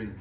3.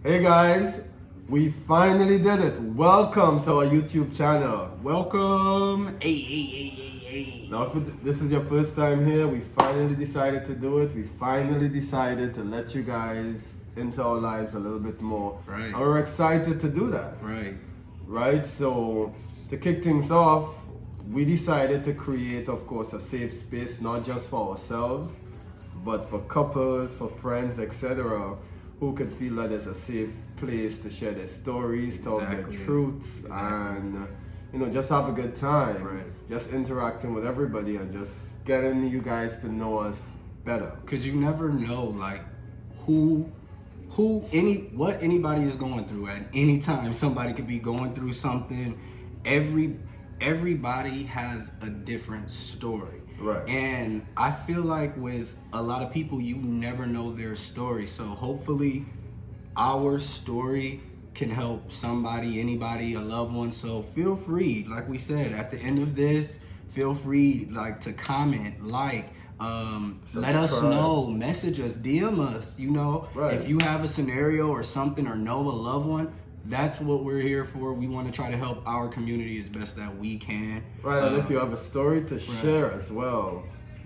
Hey guys, we finally did it. Welcome to our YouTube channel. Welcome. Hey. Now, if this is your first time here, we finally decided to do it. We finally decided to let you guys into our lives a little bit more. Right. And we're excited to do that. Right? So, to kick things off, we decided to create, of course, a safe space, not just for ourselves, but for couples, for friends, etc., who could feel that it's a safe place to share their stories, talk their truths, and just have a good time. Right. Just interacting with everybody and just getting you guys to know us better. Cause you never know, like, what anybody is going through at any time. Somebody could be going through something. Everybody has a different story. Right. And I feel like with a lot of people, you never know their story. So hopefully our story can help somebody, anybody, a loved one. So feel free, like we said, at the end of this, feel free to comment, let us know, message us, DM us, Right. If you have a scenario or something or know a loved one, that's what we're here for. We want to try to help our community as best that we can. Right, and if you have a story to share as well,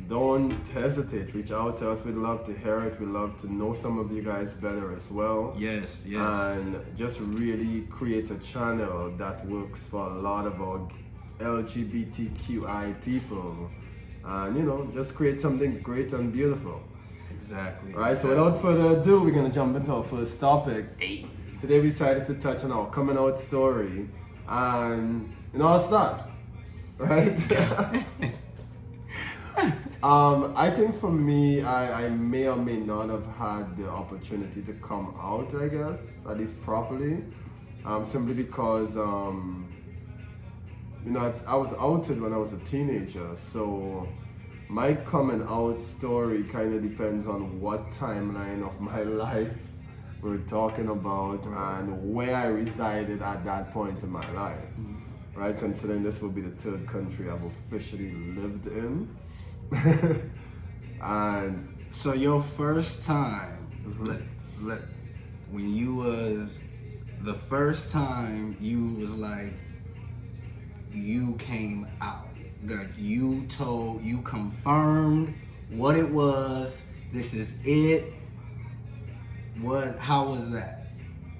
don't hesitate. Reach out to us. We'd love to hear it. We'd love to know some of you guys better as well. Yes. And just really create a channel that works for a lot of our LGBTQI people. And, just create something great and beautiful. Exactly. All right, so without further ado, we're going to jump into our first topic. Today we decided to touch on our coming out story, and I'll start, right? I think for me, I may or may not have had the opportunity to come out, I guess, at least properly, simply because, I was outed when I was a teenager, so my coming out story kind of depends on what timeline of my life we're talking about and where I resided at that point in my life, right? Considering this will be the third country I've officially lived in. And so your first time, when you was the first time you was like, you came out, like you confirmed what it was, this is it. How was that?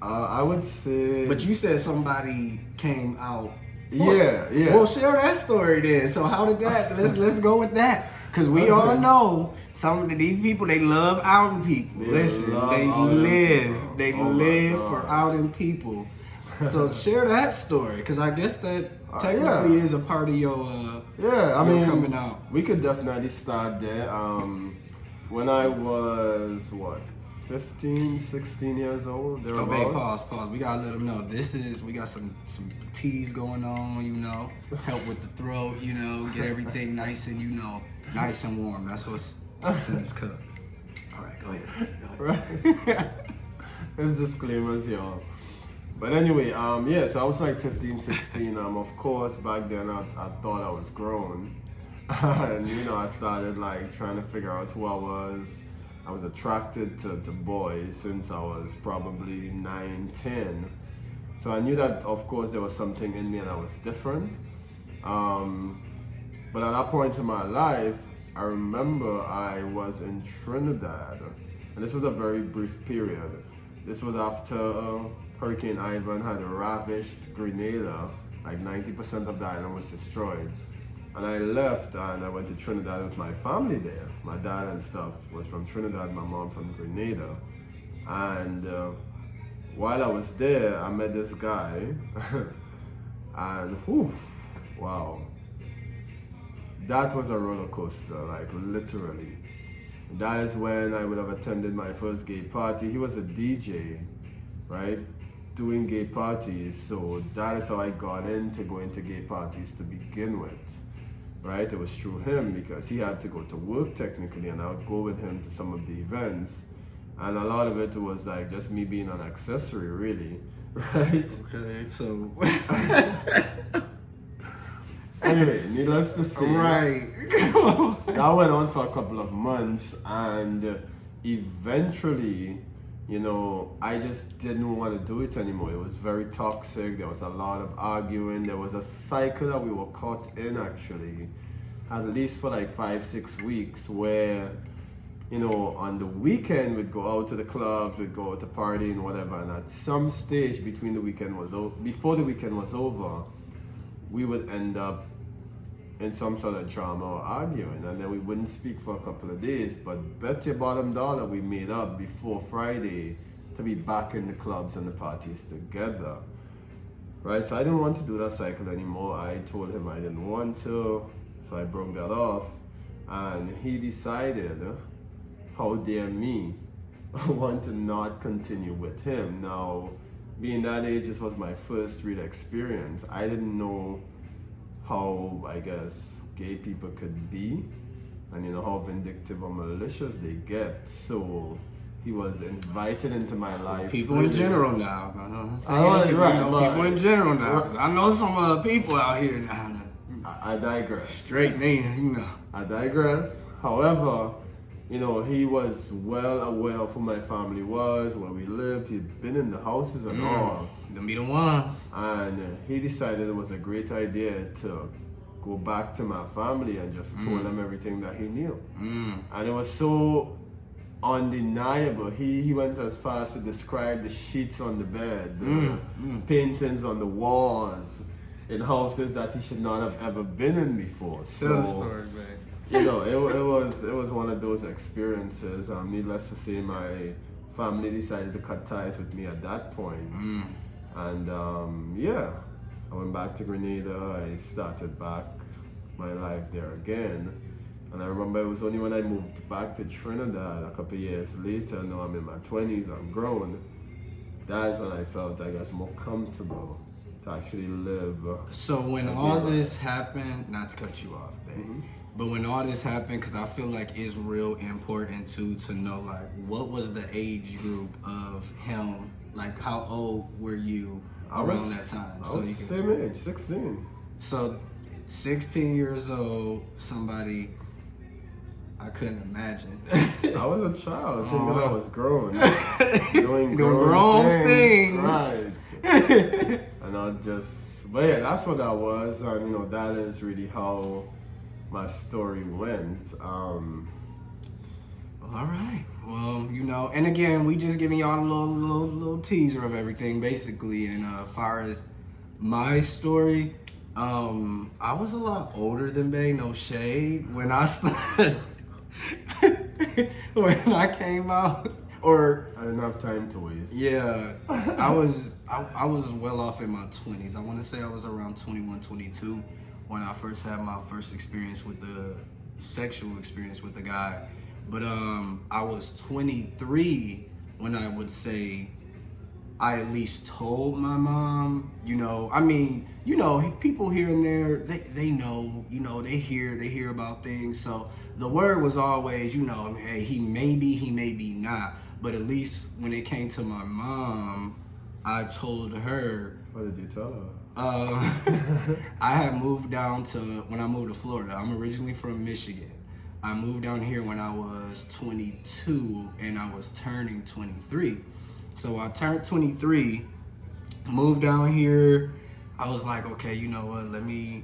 I would say. But you said somebody came out. Yeah. Well, share that story then. So how did that? Let's go with that. Cause we all know some of these people, they love outing people. They live for outing people. So share that story, cause I guess that technically is a part of your coming out. We could definitely start there. When I was 15, 16 years old. Oh, babe, pause. We gotta let them know. We got some teas going on, help with the throat, get everything nice and, nice and warm. That's what's in this cup. All right, go ahead. Right. There's disclaimers, y'all. But anyway, so I was like 15, 16. Of course, back then I thought I was grown. And, I started trying to figure out who I was. I was attracted to boys since I was probably 9, 10. So I knew that, of course, there was something in me and I was different. But at that point in my life, I remember I was in Trinidad. And this was a very brief period. This was after Hurricane Ivan had ravaged Grenada. 90% of the island was destroyed. And I left and I went to Trinidad with my family there. My dad and stuff was from Trinidad, my mom from Grenada. And while I was there, I met this guy. And wow. That was a roller coaster, literally. That is when I would have attended my first gay party. He was a DJ, right? Doing gay parties. So that is how I got into going to gay parties to begin with. Right, it was through him because he had to go to work technically, and I would go with him to some of the events, and a lot of it was just me being an accessory, really, right? Okay, so anyway, needless to say, right, that went on for a couple of months, and eventually I just didn't want to do it anymore. It was very toxic. There was a lot of arguing. There was a cycle that we were caught in, actually, at least for like 5-6 weeks, where, on the weekend we'd go out to the clubs, we'd go out to party and whatever. And at some stage before the weekend was over, we would end up in some sort of drama or arguing, and then we wouldn't speak for a couple of days. But bet your bottom dollar we made up before Friday to be back in the clubs and the parties together, right? So I didn't want to do that cycle anymore. I told him I didn't want to, so I broke that off, and he decided, how dare me, want to not continue with him. Now, being that age, this was my first real experience. I didn't know how, I guess, gay people could be, and how vindictive or malicious they get. So he was invited into my life. People in general now. People in general now. Right. I know some people out here now. I digress. Straight men, I digress. However, he was well aware of who my family was, where we lived. He'd been in the houses and all. Them be the ones. And he decided it was a great idea to go back to my family and just told them everything that he knew. And it was so undeniable. He went as far as to describe the sheets on the bed, the paintings on the walls in houses that he should not have ever been in before. Tell the story, man. It was one of those experiences. Needless to say, my family decided to cut ties with me at that point. And I went back to Grenada. I started back my life there again. And I remember it was only when I moved back to Trinidad a couple of years later, now I'm in my 20s, I'm grown, that is when I felt, I guess, more comfortable to actually live. So when all this happened, not to cut you off, babe, but when all this happened, because I feel like it's real important to know, like, what was the age group of him? Like, how old were you around that time? I was same age, 16. So 16 years old, somebody I couldn't imagine. I was a child, thinking I was grown. Doing grown things. Right. And but yeah, that's what that was. And that is really how my story went. All right. Well, and again, we just giving y'all a little teaser of everything, basically. And as far as my story, I was a lot older than Bay, no shade, when I started. When I came out, or I didn't have time to waste. Yeah, I was well off in my 20s. I want to say I was around 21, 22 when I first had my first experience with the sexual experience with the guy. But I was 23 when I would say I at least told my mom. People here and there, they know, they hear about things. So the word was always, hey, he may be not. But at least when it came to my mom, I told her. What did you tell her? I had moved down when I moved to Florida. I'm originally from Michigan. I moved down here when I was 22 and I was turning 23. So I turned 23, moved down here. I was like, okay, you know what? Let me,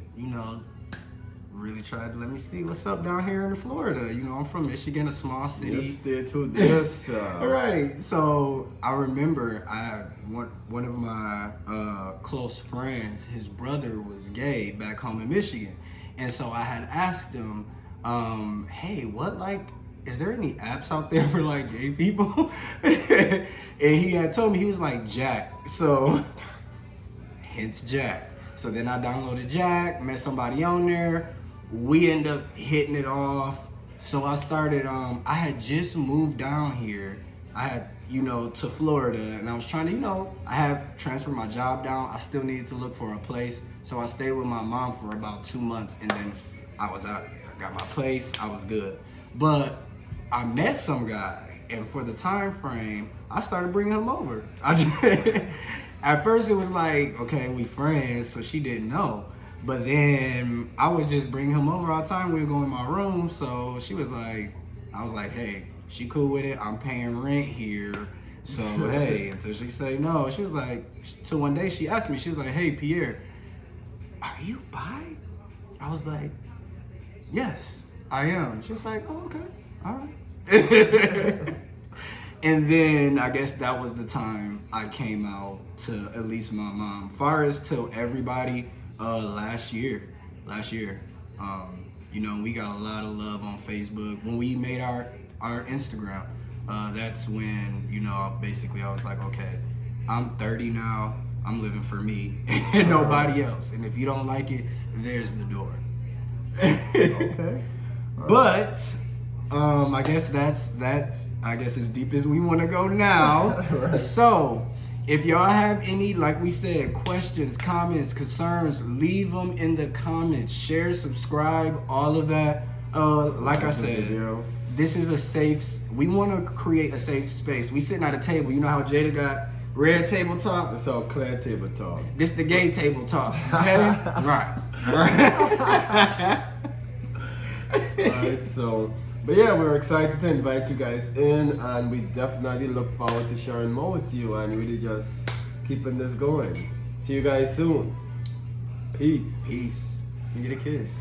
really try to let me see what's up down here in Florida. I'm from Michigan, a small city. Yes, there too. Yes, All right. So I remember I had one of my close friends, his brother was gay back home in Michigan. And so I had asked him, hey, is there any apps out there for like gay people? And he had told me, he was like, Jack. So hence Jack. So then I downloaded Jack, met somebody on there. We end up hitting it off. So I started, I had just moved down here. I had, to Florida, and I was trying to, I had transferred my job down. I still needed to look for a place. So I stayed with my mom for about 2 months, and then I was out there. I got my place, I was good. But I met some guy, and for the time frame, I started bringing him over. At first it was like, okay, we friends, so she didn't know. But then I would just bring him over all the time. We would go in my room. So she was like, I was like, hey, she cool with it. I'm paying rent here. So hey, until she say no, she was like. So one day she asked me, she was like, "Hey Pierre, are you bi?" I was like, "Yes, I am." She was like, "Oh, okay, all right." And then I guess that was the time I came out to at least my mom. Far as to everybody, last year, you know, we got a lot of love on Facebook. When we made our Instagram, that's when, you know, basically I was like, okay, I'm 30 now. I'm living for me and nobody else. And if you don't like it, there's the door. Okay. But I guess that's I guess as deep as we want to go now. Right. So if y'all have any, like we said, questions, comments, concerns, leave them in the comments. Share, subscribe, all of that. Like I said, this is a safe. We want to create a safe space. We sitting at a table. You know how Jada got red table talk. That's all clear table talk. This the gay table talk. Okay, right. Alright, so, but yeah, we're excited to invite you guys in, and we definitely look forward to sharing more with you and really just keeping this going. See you guys soon. Peace. Peace. You get a kiss.